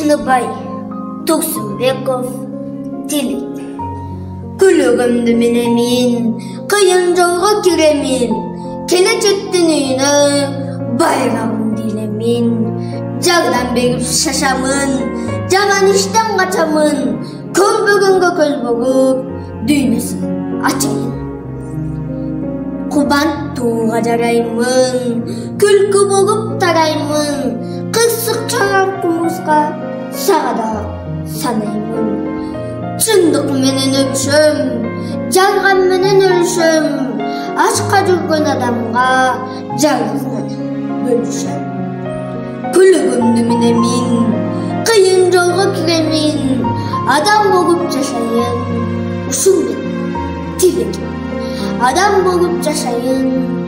Шыныбай Тұрсынбеков Телек. Күлігімді менемін, қиын жолға керемін, келечектің үйіне байрағым делемін. Жағдан бегіп шашамын, жаман іштен қачамын, көз бүгінгі көз бүгіп, дүйнесін açayın. Құбан туға жараймын, күлкі болып тараймын, қырсық чарам құмырсқа сағада санаймын. Шындық менен өпшім, жалған менен өлшім, ашқа жүрген адамға жалғызын бөлішім. Күлігімді менемін, қиын жолға кіремін, адам болып жашайын, ұшым мен тілегім. Adam болып жашайын,